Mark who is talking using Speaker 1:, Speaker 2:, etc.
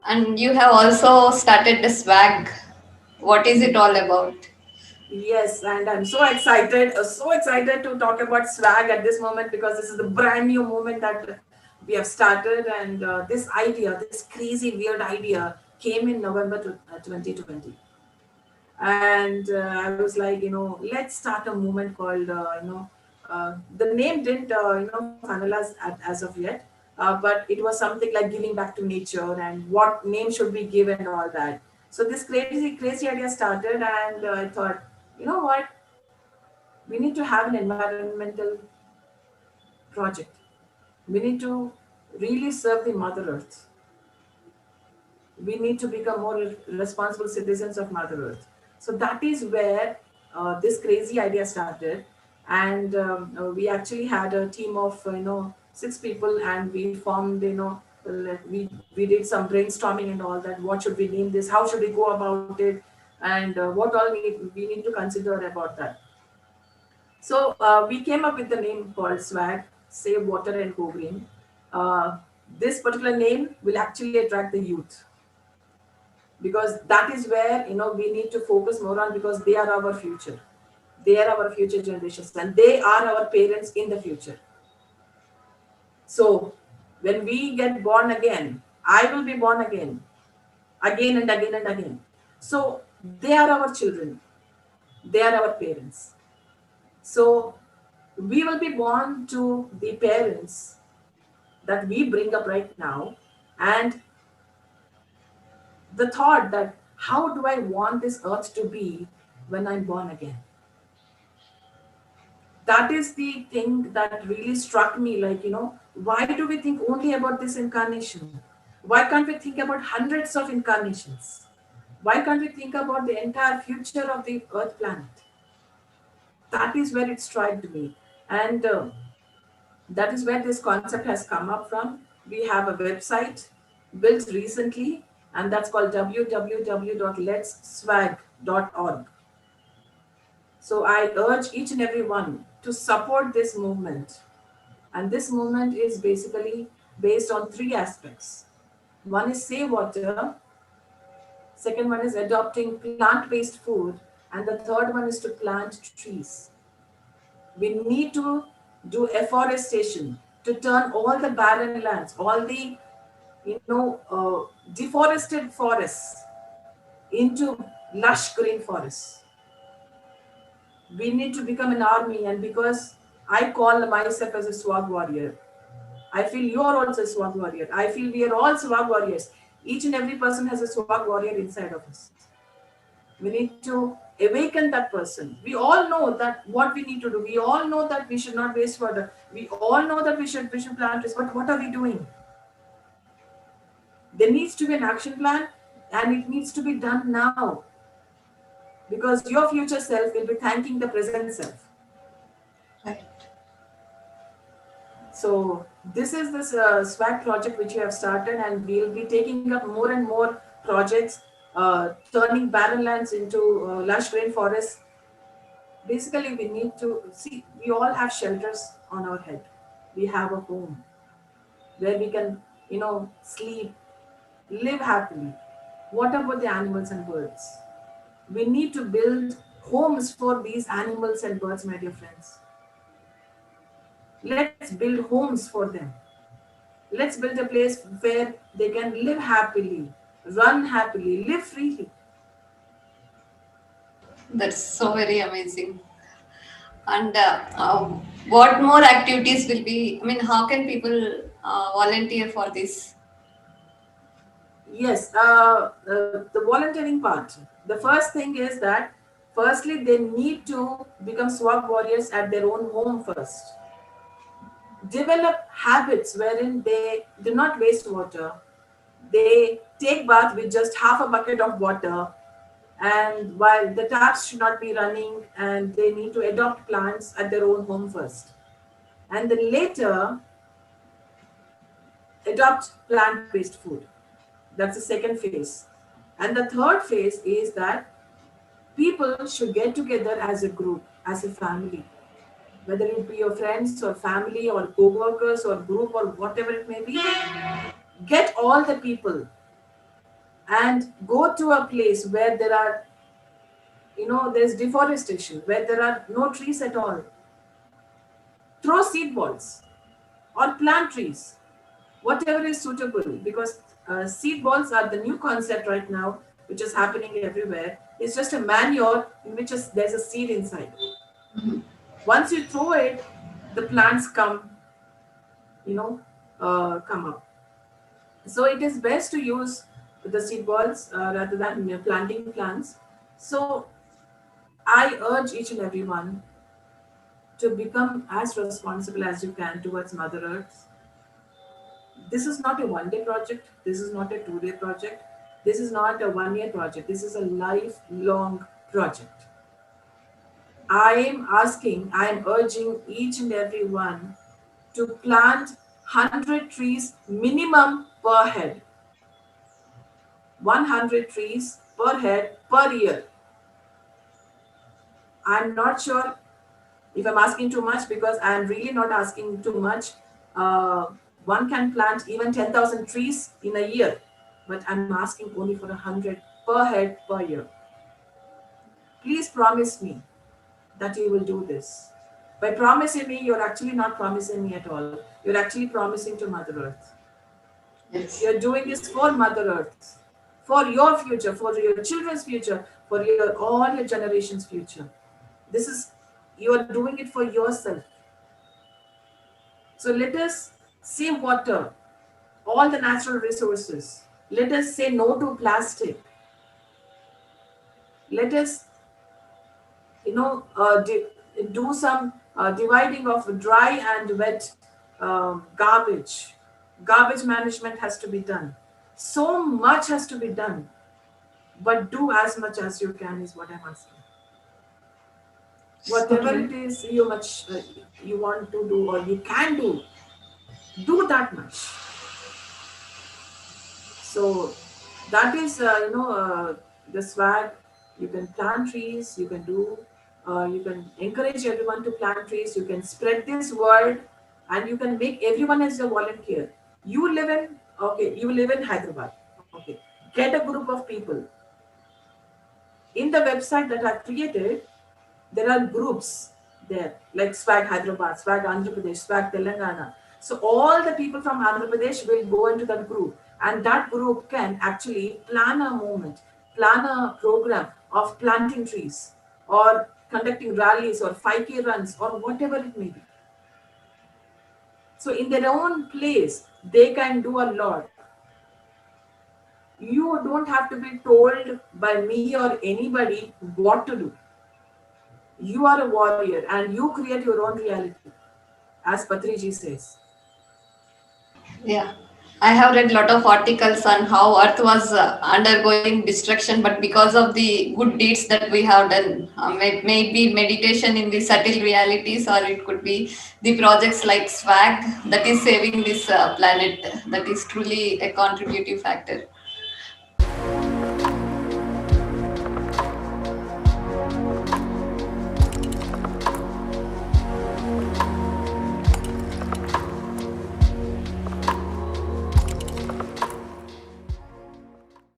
Speaker 1: And you have also started the swag. What is it all about?
Speaker 2: Yes, and I'm so excited to talk about swag at this moment because this is the brand new moment that we have started. And this idea, this crazy, weird idea, came in November 2020. And I was like, let's start a movement called, the name didn't, finalize as of yet, but it was something like giving back to nature and what name should we give and all that. So this crazy idea started, and I thought, you know what, we need to have an environmental project. We need to really serve the Mother Earth. We need to become more responsible citizens of Mother Earth. So that is where this crazy idea started, and we actually had a team of 6 people, and we formed we did some brainstorming and all that. What should we name this? How should we go about it? And what all we need to consider about that. So we came up with the name called Swag, Save Water and Go Green. Uh, this particular name will actually attract the youth, because that is where we need to focus more on, because they are our future. They are our future generations, and they are our parents in the future. So when we get born again, I will be born again and again and again. So they are our children, they are our parents. So we will be born to the parents that we bring up right now, and the thought that how do I want this earth to be when I'm born again? That is the thing that really struck me. Like, why do we think only about this incarnation? Why can't we think about hundreds of incarnations? Why can't we think about the entire future of the earth planet? That is where it struck me. And that is where this concept has come up from. We have a website built recently, and that's called www.letsswag.org. So I urge each and every one to support this movement. And this movement is basically based on three aspects. One is save water, second one is adopting plant-based food, and the third one is to plant trees. We need to do afforestation to turn all the barren lands, all the deforested forests into lush green forests. We need to become an army, and because I call myself as a swag warrior, I feel you are also a swag warrior. I feel we are all swag warriors. Each and every person has a swag warrior inside of us. We need to awaken that person. We all know that what we need to do. We all know that we should not waste water. We all know that we should plant trees. But what are we doing? There needs to be an action plan, and it needs to be done now, because your future self will be thanking the present self.
Speaker 1: Right.
Speaker 2: So this is this swag project which we have started, and we'll be taking up more and more projects, turning barren lands into lush green forests. Basically, we need to see, we all have shelters on our head. We have a home where we can, sleep, live happily. What about the animals and birds? We need to build homes for these animals and birds, my dear friends. Let's build homes for them. Let's build a place where they can live happily, run happily, live freely.
Speaker 1: That's so very amazing. And what more activities will be? I mean, how can people volunteer for this?
Speaker 2: Yes, the volunteering part. The first thing is that, firstly, they need to become swag warriors at their own home first. Develop habits wherein they do not waste water. They take bath with just half a bucket of water, and while the taps should not be running, and they need to adopt plants at their own home first, and then later adopt plant-based food. That's the second phase. And the third phase is that people should get together as a group, as a family, whether it be your friends or family or co-workers or group or whatever it may be. Get all the people, and go to a place where there are, there's deforestation, where there are no trees at all. Throw seed balls or plant trees, whatever is suitable, because seed balls are the new concept right now, which is happening everywhere. It's just a manure in which there's a seed inside. Once you throw it, the plants come up. So it is best to use the seed balls rather than planting plants. So I urge each and everyone to become as responsible as you can towards Mother Earth. This is not a one-day project. This is not a two-day project. This is not a one-year project. This is a lifelong project. I am urging each and every one to plant 100 trees minimum per head. 100 trees per head per year. I'm not sure if I'm asking too much, because I'm really not asking too much. One can plant even 10,000 trees in a year, but I'm asking only for 100 per head per year. Please promise me that you will do this. By promising me, you're actually not promising me at all. You're actually promising to Mother Earth.
Speaker 1: Yes.
Speaker 2: You're doing this for Mother Earth, for your future, for your children's future, for all your generations' future. You are doing it for yourself. So let us save water, all the natural resources. Let us say no to plastic. Let us, do some dividing of dry and wet garbage. Garbage management has to be done. So much has to be done. But do as much as you can is what I'm asking. Whatever it is you want to do or you can do that much. So that is, the swag. You can plant trees, you can encourage everyone to plant trees, you can spread this word, and you can make everyone as a volunteer. You live in Hyderabad. Okay. Get a group of people. In the website that I've created, there are groups there, like Swag Hyderabad, Swag Andhra Pradesh, Swag Telangana. So all the people from Andhra Pradesh will go into that group, and that group can actually plan a movement, plan a program of planting trees or conducting rallies or 5K runs or whatever it may be. So in their own place, they can do a lot. You don't have to be told by me or anybody what to do. You are a warrior and you create your own reality, as Patriji says.
Speaker 1: Yeah. I have read a lot of articles on how Earth was undergoing destruction, but because of the good deeds that we have done, maybe meditation in the subtle realities, or it could be the projects like SWAG that is saving this planet. That is truly a contributive factor.